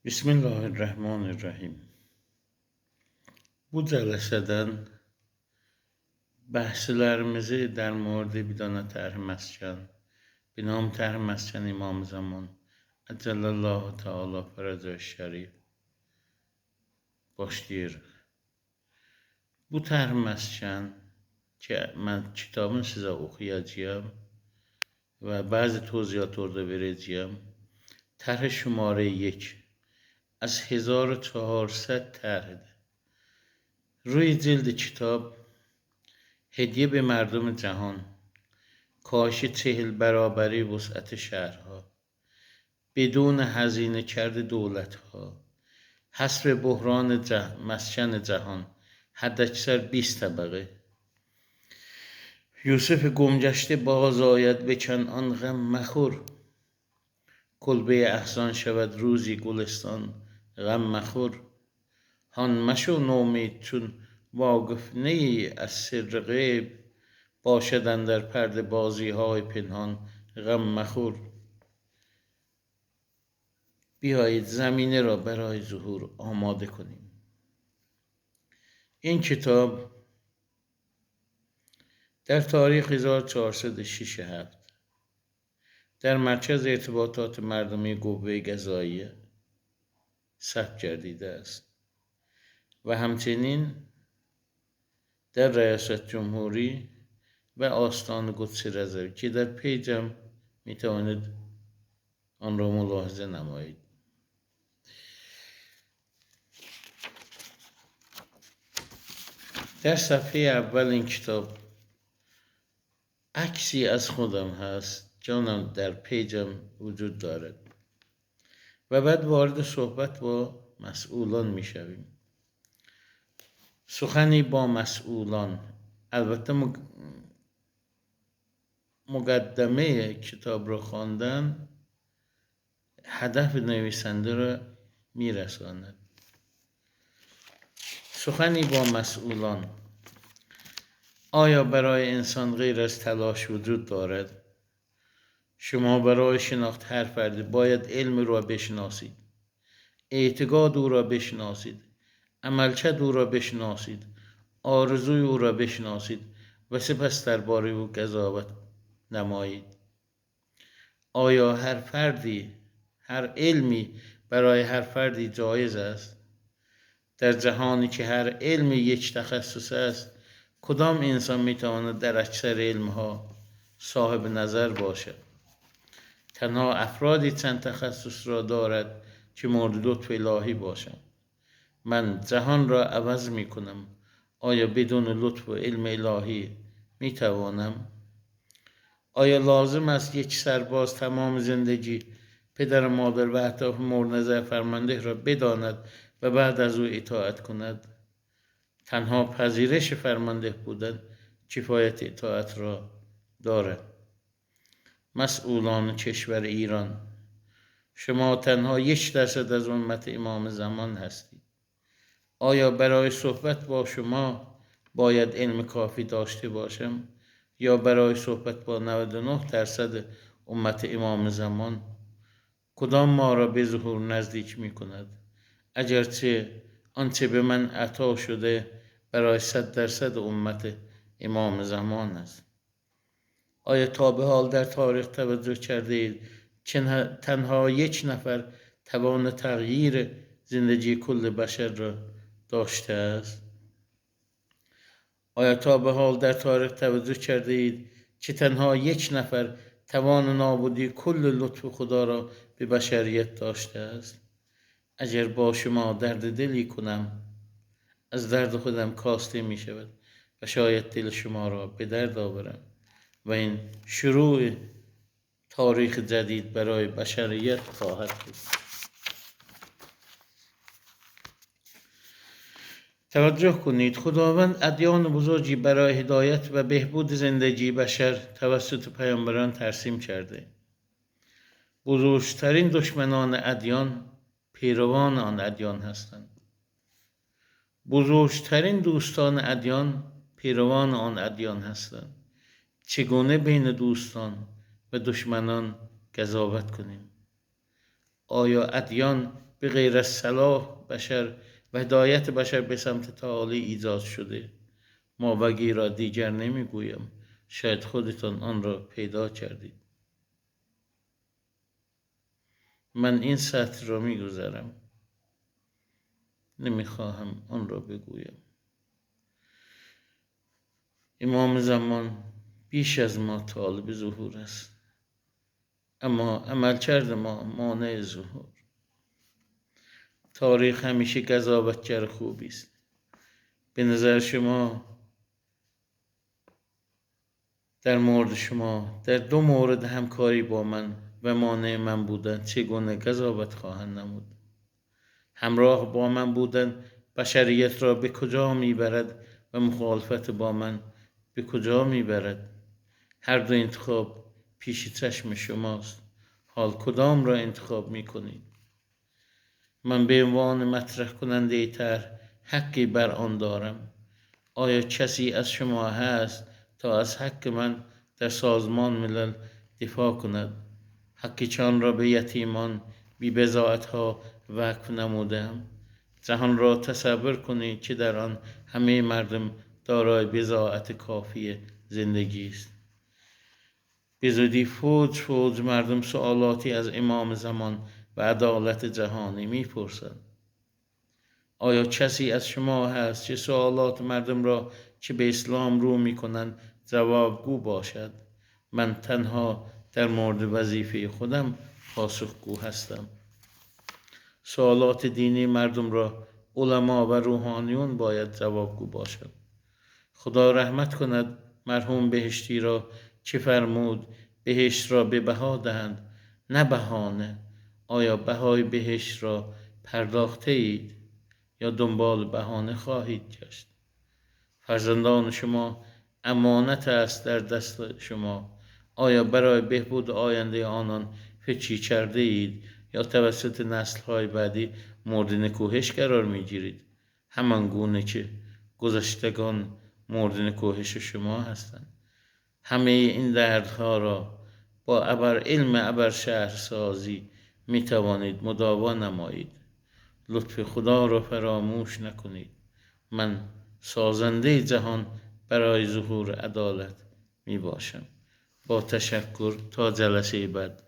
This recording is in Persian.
Bismillahirrahmanirrahim. Bu cəlsədən bəhslərimizi در مورد بدان طرح مسکن به نام طرح مسکن امام زمان عجل الله تعالی فرجه şərif başlayırıq. Bu طرح مسکن که من kitabını sizə oxuyacağım və bəzi توضیحات orada verəcəyəm. طرح شماره 1 از 1400 طرح روی جلد کتاب هدیه به مردم جهان، کاهش 40 برابری وسعت شهرها، بدون هزینه کرده دولتها، حصر بحران مسکن جهان، حداکثر 20 طبقه. یوسف گمگشته باز آید به کنعان، غم مخور. کلبه احزان شود روزی گلستان، غم مخور. هان مشو نومید چون واقف نیی از سر غیب، باشد اندر پرده بازی های پنهان، غم مخور. بیایید زمینه را برای ظهور آماده کنیم. این کتاب در تاریخ 1406 هفت در مرکز ارتباطات مردمی قوه قضاییه ثبت گردیده است و همچنین در ریاست جمهوری و آستان قدس رضوی که در پیجم میتوانید آن را ملاحظه نمایید. در صفحه اول این کتاب عکسی از خودم هست که آنم در پیجم وجود دارد و بعد وارد صحبت با مسئولان میشویم. سخنی با مسئولان. البته مقدمه کتاب را خواندن هدف نویسنده را میرساند. سخنی با مسئولان. آیا برای انسان غیر از تلاش وجود دارد؟ شما برای شناخت هر فردی باید علم او را بشناسید، اعتقاد او را بشناسید، عملکرد او را بشناسید، آرزوی او را بشناسید و سپس درباره او قضاوت نمایید. آیا هر فردی، هر علمی برای هر فردی جایز است؟ در جهانی که هر علمی یک تخصص است، کدام انسان میتواند در اکثر علمها صاحب نظر باشد؟ تنها افرادی چند تخصص را دارد که مورد لطف الهی باشند. من جهان را عوض می کنم. آیا بدون لطف و علم الهی می توانم؟ آیا لازم است یک سرباز تمام زندگی پدر و مادر و اهداف مورد نظر فرمانده را بداند و بعد از او اطاعت کند؟ تنها پذیرش فرمانده بودن کفایت اطاعت را دارد. مسئولان کشور ایران، شما تنها 1% از امت امام زمان هستید. آیا برای صحبت با شما باید علم کافی داشته باشم یا برای صحبت با 99% امت امام زمان؟ کدام ما را به ظهور نزدیک می کند؟ اگرچه آنچه به من عطا شده برای 100% امت امام زمان است. آیا تا به حال در تاریخ توجه کرده اید که تنها 1 نفر توان تغییر زندگی کل بشر را داشته است؟ آیا تا به حال در تاریخ توجه کرده اید که تنها 1 نفر توان نابودی کل لطف خدا را به بشریت داشته است؟ اگر با شما درد دلی کنم، از درد خودم کاسته می شود و شاید دل شما را به درد آورم و این شروع تاریخ جدید برای بشریت خواهد بود. توجه کنید، خداوند ادیان بزرگی برای هدایت و بهبود زندگی بشر توسط پیامبران ترسیم کرده. بزرگترین دشمنان ادیان پیروان آن ادیان هستند. بزرگترین دوستان ادیان پیروان آن ادیان هستند. چگونه بین دوستان و دشمنان قضاوت کنیم؟ آیا ادیان به غیر از صلاح بشر و هدایت بشر به سمت تعالی ایجاد شده. ما بگی را دیگر نمیگویم، شاید خودتان آن را پیدا کردید. من این سطر را میگذرم، نمیخواهم آن را بگویم. امام زمان بیش از ما طالب ظهور است، اما عملکرد ما مانع ظهور. تاریخ همیشه قضاوتگر خوبی است. به نظر شما در مورد شما در 2 مورد همکاری با من و مانع من بودن چگونه قضاوت خواهند نمود؟ همراه با من بودن بشریت را به کجا میبرد و مخالفت با من به کجا میبرد؟ هر دو انتخاب پیش چشم شماست. حال کدام را انتخاب میکنید؟ من به عنوان مطرح کننده طرح حقی بر آن دارم. آیا کسی از شما هست تا از حق من در سازمان ملل دفاع کند؟ حقی چون را به یتیمان بی بضاعت‌ها وقف نمودم. جهان را تصور کنید که در آن همه مردم دارای بضاعت کافی زندگی است. به زودی فوج مردم سوالاتی از امام زمان و عدالت جهانی میپرسند. آیا کسی از شما هست که سوالات مردم را که به اسلام رو میکنند جوابگو باشد؟ من تنها در مورد وظیفه خودم پاسخگو هستم. سوالات دینی مردم را علما و روحانیون باید جوابگو باشد. خدا رحمت کند مرحوم بهشتی را که فرمود بهشت را به بها دهند، نه بهانه. آیا بهای بهشت را پرداخته اید یا دنبال بهانه خواهید گشت؟ فرزندان شما امانت است در دست شما. آیا برای بهبود آینده آنان فکری کرده اید یا توسط نسل‌های بعدی مورد نکوهش قرار میگیرید؟ همان گونه که گذشتگان مورد نکوهش شما هستند. همه این دردها را با علم ابر شهرسازی می توانید مداوا نمایید. لطف خدا را فراموش نکنید. من سازنده جهان برای ظهور عدالت می باشم. با تشکر تا جلسه بعد.